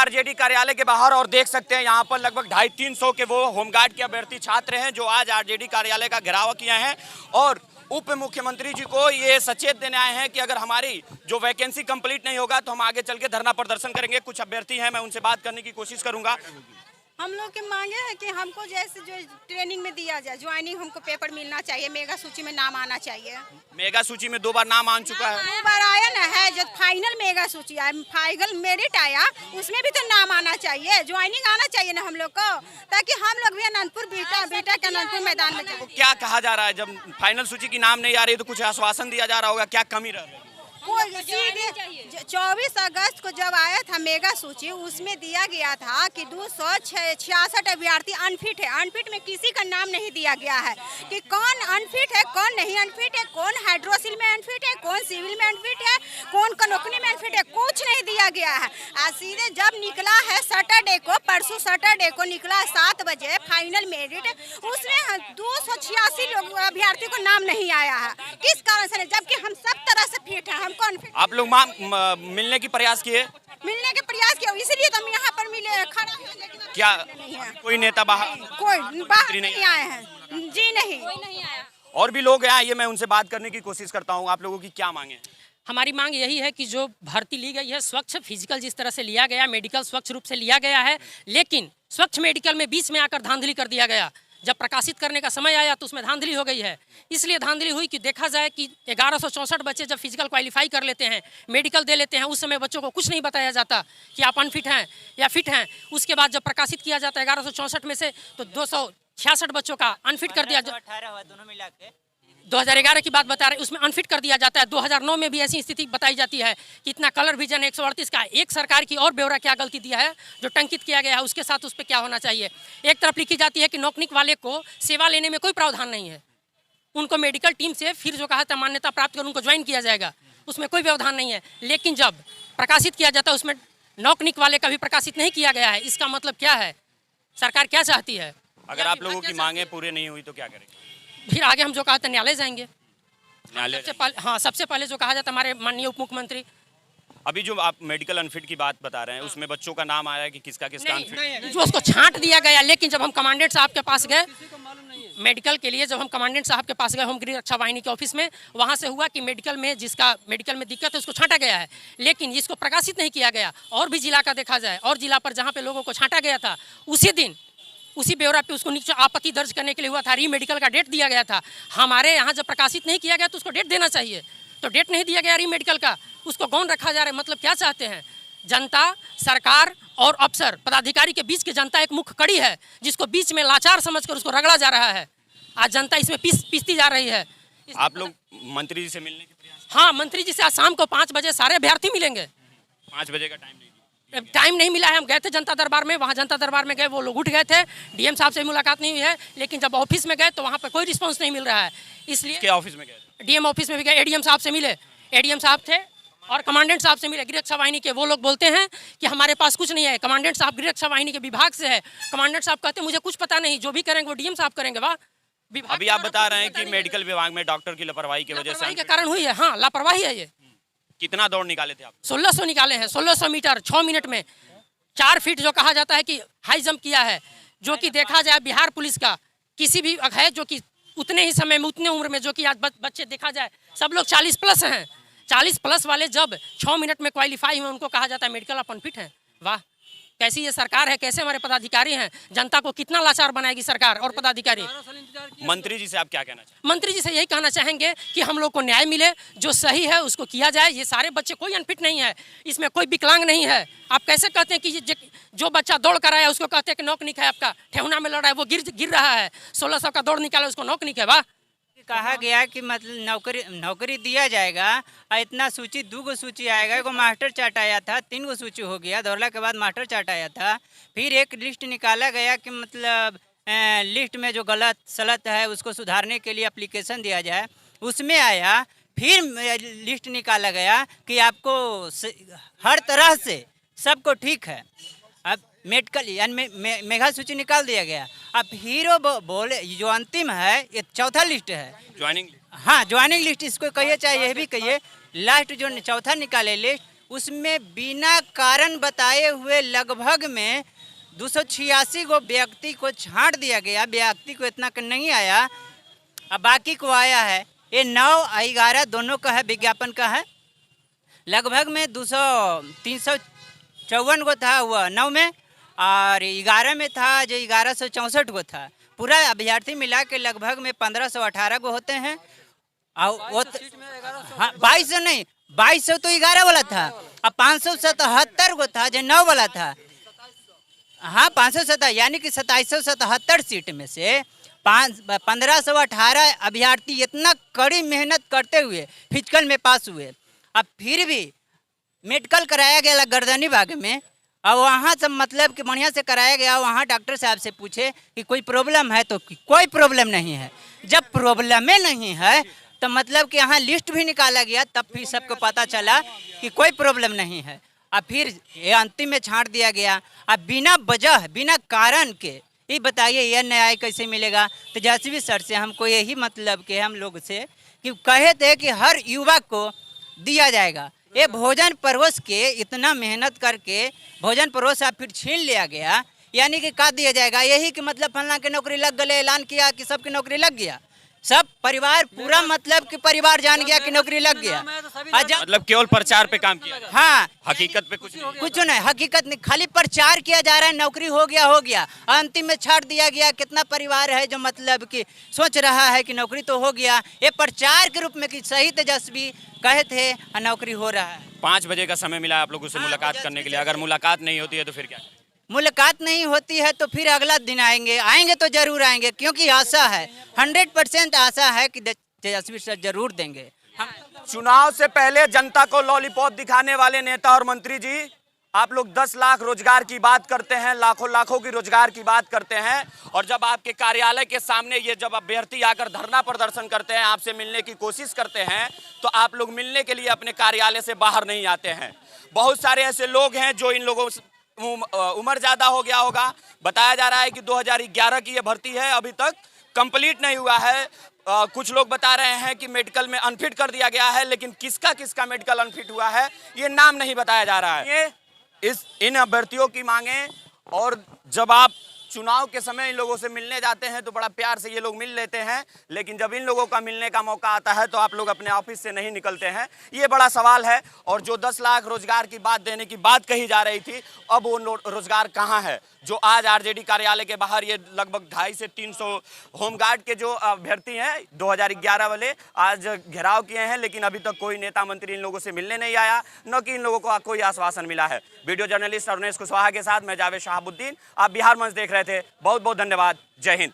RJD कार्यालय के बाहर और देख सकते हैं यहाँ पर लगभग 250-300 के वो होमगार्ड के अभ्यर्थी छात्र हैं जो आज आरजेडी कार्यालय का घेराव किए हैं और उप मुख्यमंत्री जी को ये सचेत देने आए हैं कि अगर हमारी जो वैकेंसी कंप्लीट नहीं होगा तो हम आगे चल के धरना प्रदर्शन करेंगे। कुछ अभ्यर्थी हैं, मैं उनसे बात करने की कोशिश करूंगा। हम लोग की मांगे है कि हमको जैसे जो ट्रेनिंग में दिया जाए, ज्वाइनिंग हमको पेपर मिलना चाहिए, मेगा सूची में नाम आना चाहिए। मेगा सूची में 2 बार नाम आ चुका है। 2 बार आया ना है, जो फाइनल मेगा सूची आया, फाइनल मेरिट आया, उसमें भी तो नाम आना चाहिए, ज्वाइनिंग आना चाहिए ना हम लोग को, ताकि हम लोग भी अनंतपुर बेटा के अनंतपुर मैदान में जाए। क्या कहा जा रहा है, जब फाइनल सूची की नाम नहीं आ रही तो कुछ आश्वासन दिया जा रहा होगा, क्या कमी रह रही है? 24 अगस्त को जब आया था मेगा सूची, उसमें दिया गया था कि 266 अभ्यर्थी अनफिट है। अनफिट में किसी का नाम नहीं दिया गया है कि कौन अनफिट है, कौन नहीं अनफिट है, कौन हाइड्रोसिल में अनफिट है, कौन सिविल में अनफिट है, कौन कनोकनी में अनफिट है, कुछ नहीं दिया गया है। आज सीधे जब निकला है सैटरडे को, परसों सैटरडे को निकला 7 बजे फाइनल मेरिट, उसमें 286 लोग अभ्यर्थी को नाम नहीं आया है। किस कारण से? जबकि हम सब तरह से फिट है। आप लोग मिलने की प्रयास किए? मिलने के प्रयास किया, इसलिए तो हम यहाँ पर मिले खड़ा हैं। क्या कोई नेता बाहर नहीं आए हैं? जी नहीं, कोई नहीं आया। और भी लोग हैं, ये मैं उनसे बात करने की कोशिश करता हूँ। आप लोगों की क्या मांगे हैं? हमारी मांग यही है कि जो भर्ती ली गई है, स्वच्छ फिजिकल जिस तरह से लिया गया, मेडिकल स्वच्छ रूप से लिया गया है, लेकिन स्वच्छ मेडिकल में बीच में आकर धांधली कर दिया गया। जब प्रकाशित करने का समय आया तो उसमें धांधली हो गई है। इसलिए धांधली हुई कि देखा जाए कि 1164 बच्चे जब फिजिकल क्वालिफाई कर लेते हैं, मेडिकल दे लेते हैं, उस समय बच्चों को कुछ नहीं बताया जाता कि आप अनफिट हैं या फिट हैं। उसके बाद जब प्रकाशित किया जाता है 1164 में से, तो 266 बच्चों का अनफिट कर दिया। 2011 की बात बता रहे, उसमें अनफिट कर दिया जाता है। 2009 में भी ऐसी स्थिति बताई जाती है कि इतना कलर विजन 138 का एक सरकार की और ब्यौरा क्या गलती दिया है जो टंकित किया गया है, उसके साथ उस पर क्या होना चाहिए। एक तरफ लिखी जाती है कि नौकनिक वाले को सेवा लेने में कोई प्रावधान नहीं है, उनको मेडिकल टीम से फिर जो कहा था मान्यता प्राप्त कर उनको ज्वाइन किया जाएगा, उसमें कोई व्यवधान नहीं है। लेकिन जब प्रकाशित किया जाता है उसमें नौकनिक वाले का भी प्रकाशित नहीं किया गया है। इसका मतलब क्या है? सरकार क्या चाहती है? अगर आप लोगों की मांगे पूरी नहीं हुई तो क्या करेंगे? फिर आगे हम जो कहा था न्यायालय जाएंगे। न्यायालय सबसे पहले जो कहा जाता हमारे माननीय उप मुख्यमंत्री। अभी जो आप मेडिकल अनफिट की बात बता रहे हैं, उसमें बच्चों का नाम आया कि किसका अनफिट, जो उसको छांट दिया गया। लेकिन जब हम कमांडेंट साहब के पास गए मेडिकल के लिए, जब हम कमांडेंट साहब के पास गए होम गृह रक्षा वाहिनी के ऑफिस में, वहाँ से हुआ कि मेडिकल में जिसका मेडिकल में दिक्कत है उसको छांटा गया है, लेकिन इसको प्रकाशित नहीं किया गया। और भी जिला का देखा जाए, और जिला पर जहाँ पे लोगों को छांटा गया था, उसी दिन उसी ब्यौरा पे उसको नीचे आपत्ति दर्ज करने के लिए हुआ था, री मेडिकल का डेट दिया गया था। हमारे यहाँ जब प्रकाशित नहीं किया गया तो उसको डेट देना चाहिए, तो डेट नहीं दिया गया री मेडिकल का, उसको गौण रखा जा रहा है। मतलब क्या चाहते हैं? जनता, सरकार और अफसर पदाधिकारी के बीच की जनता एक मुख्य कड़ी है, जिसको बीच में लाचार समझकर उसको रगड़ा जा रहा है। आज जनता इसमें पीसती जा रही है। आप लोग मंत्री जी से मिलने के प्रयास? हाँ, मंत्री जी से आज शाम को 5 बजे सारे अभ्यर्थी मिलेंगे। 5 बजे का टाइम नहीं मिला है। हम गए थे जनता दरबार में, वहाँ जनता दरबार में गए, वो लोग उठ गए थे। डीएम साहब से मुलाकात नहीं हुई है, लेकिन जब ऑफिस में गए तो वहाँ पर कोई रिस्पांस नहीं मिल रहा है। इसलिए क्या ऑफिस में गए? डीएम ऑफिस में भी गए, एडीएम साहब से मिले, एडीएम साहब थे और कमांडेंट साहब से मिले गृह रक्षा वाहिनी के। वो लोग बोलते हैं कि हमारे पास कुछ नहीं है। कमांडेंट साहब गृह रक्षा वाहिनी के विभाग से है। कमांडेंट साहब कहते हैं मुझे कुछ पता नहीं, जो भी करेंगे वो डीएम साहब करेंगे। वाह, अभी आप बता रहे हैं कि मेडिकल विभाग में डॉक्टर की लापरवाही की वजह से के कारण हुई है। हाँ, लापरवाही है ये। कितना दौड़ निकाले थे आप? 1600 निकाले हैं, 1600 मीटर 6 मिनट में। 4 फीट जो कहा जाता है कि हाई जंप किया है, जो कि देखा जाए बिहार पुलिस का किसी भी है जो कि उतने ही समय में, उतने उम्र में, जो कि आज बच्चे देखा जाए सब लोग 40 प्लस हैं। 40 प्लस वाले जब 6 मिनट में क्वालिफाई हुए, उनको कहा जाता है मेडिकल आप अनफिट हैं। वाह, कैसी ये सरकार है, कैसे हमारे पदाधिकारी हैं। जनता को कितना लाचार बनाएगी सरकार और पदाधिकारी। मंत्री जी से आप क्या कहना चाहेंगे? मंत्री जी से यही कहना चाहेंगे कि हम लोग को न्याय मिले, जो सही है उसको किया जाए। ये सारे बच्चे कोई अनफिट नहीं है, इसमें कोई विकलांग नहीं है। आप कैसे कहते हैं कि जो बच्चा दौड़ कर आया उसको कहते हैं कि नौकनिक है, आपका ठेहुना में लड़ रहा है वो गिर रहा है, 1600 का दौड़ निकाला उसको नौकनिक है। वाह, कहा गया कि मतलब नौकरी दिया जाएगा और इतना सूची 2 गो सूची आएगा। एगो मास्टर चार्ट आया था, 3 गो सूची हो गया, दौड़ला के बाद मास्टर चार्ट आया था। फिर एक लिस्ट निकाला गया कि मतलब लिस्ट में जो गलत सलत है उसको सुधारने के लिए एप्लीकेशन दिया जाए, उसमें आया। फिर लिस्ट निकाला गया कि आपको हर तरह से सबको ठीक है। अब मेडिकल यानी मेगा सूची निकाल दिया गया। अब हीरो बोले जो अंतिम है, ये चौथा लिस्ट है, ज्वाइनिंग। हाँ, ज्वाइनिंग लिस्ट इसको कहिए, चाहे ये भी कहिए। लास्ट जो चौथा निकाले लिस्ट, उसमें बिना कारण बताए हुए लगभग में 286 गो व्यक्ति को छांट दिया गया। व्यक्ति को इतना नहीं आया, अब बाकी को आया है। ये 9 और 11 दोनों का है, विज्ञापन का है। लगभग में 354 गो था वह 9 में, और 11 में था जो 1164 गो था। पूरा अभ्यर्थी मिला के लगभग में 1518 गो होते हैं। और वो हाँ 2200 नहीं, 2200 तो 11 वाला था, अब 577 गो था जो 9 वाला था। हाँ 577, यानी कि 2777 सीट में से 1518 अभ्यर्थी इतना कड़ी मेहनत करते हुए फिजिकल में पास हुए। अब फिर भी मेडिकल कराया गया गर्दनी बाग में, और वहाँ सब मतलब कि बढ़िया से कराया गया। वहाँ डॉक्टर साहब से पूछे कि कोई प्रॉब्लम है, तो कोई प्रॉब्लम नहीं है। जब प्रॉब्लम ही नहीं है तो मतलब कि यहाँ लिस्ट भी निकाला गया, तब फिर सबको पता चला कि कोई प्रॉब्लम नहीं है। अब फिर ये अंतिम में छांट दिया गया। अब बिना वजह बिना कारण के ये बताइए यह न्याय कैसे मिलेगा। तो तेजस्वी सर से हमको यही मतलब कि हम लोग से कि कहे थे कि हर युवक को दिया जाएगा। ये भोजन परोस के इतना मेहनत करके भोजन परोस अब फिर छीन लिया गया, यानी कि का दिया जाएगा। यही कि मतलब फलना की नौकरी लग गए, ऐलान किया कि सबकी नौकरी लग गया। सब परिवार पूरा मतलब कि परिवार जान गया कि नौकरी लग गया। मतलब केवल प्रचार पे काम किया। हाँ हकीकत पे कुछ नहीं, हकीकत नहीं, खाली प्रचार किया जा रहा है। नौकरी हो गया, अंतिम में छाट दिया गया। कितना परिवार है जो मतलब कि सोच रहा है कि नौकरी तो हो गया। ये प्रचार के रूप में कि सही तेजस्वी कहे थे नौकरी हो रहा है। 5 बजे का समय मिला आप लोगों से मुलाकात करने के लिए। अगर मुलाकात नहीं होती है तो फिर क्या? मुलाकात नहीं होती है तो फिर अगला दिन आएंगे तो जरूर आएंगे, क्योंकि आशा है, 100% आशा है कि तेजस्वी सर जरूर देंगे। चुनाव से पहले जनता को लॉलीपॉप दिखाने वाले नेता और मंत्री जी, आप लोग 10 लाख रोजगार की बात करते हैं, लाखों की रोजगार की बात करते हैं, और जब आपके कार्यालय के सामने ये जब अभ्यर्थी आकर धरना प्रदर्शन करते हैं, आपसे मिलने की कोशिश करते हैं, तो आप लोग मिलने के लिए अपने कार्यालय से बाहर नहीं आते हैं। बहुत सारे ऐसे लोग हैं जो इन लोगों उम्र ज्यादा हो गया होगा। बताया जा रहा है कि 2011 की ये भर्ती है, अभी तक कंप्लीट नहीं हुआ है। कुछ लोग बता रहे हैं कि मेडिकल में अनफिट कर दिया गया है, लेकिन किसका मेडिकल अनफिट हुआ है ये नाम नहीं बताया जा रहा है। इन अभ्यर्थियों की मांगे, और जब आप चुनाव के समय इन लोगों से मिलने जाते हैं तो बड़ा प्यार से ये लोग मिल लेते हैं, लेकिन जब इन लोगों का मिलने का मौका आता है तो आप लोग अपने ऑफिस से नहीं निकलते हैं। ये बड़ा सवाल है। और जो 10 लाख रोजगार की बात देने की बात कही जा रही थी, अब वो रोजगार कहाँ है? जो आज आरजेडी कार्यालय के बाहर ये लगभग 250 से 300 होमगार्ड के जो अभ्यर्थी हैं 2011 वाले आज घेराव किए हैं, लेकिन अभी तक कोई नेता मंत्री इन लोगों से मिलने नहीं आया, न कि इन लोगों को कोई आश्वासन मिला है। वीडियो जर्नलिस्ट अरुणेश कुशवाहा के साथ मैं जावेद शहाबुद्दीन, आप बिहार मंच देख रहे थे। बहुत बहुत धन्यवाद। जय हिंद।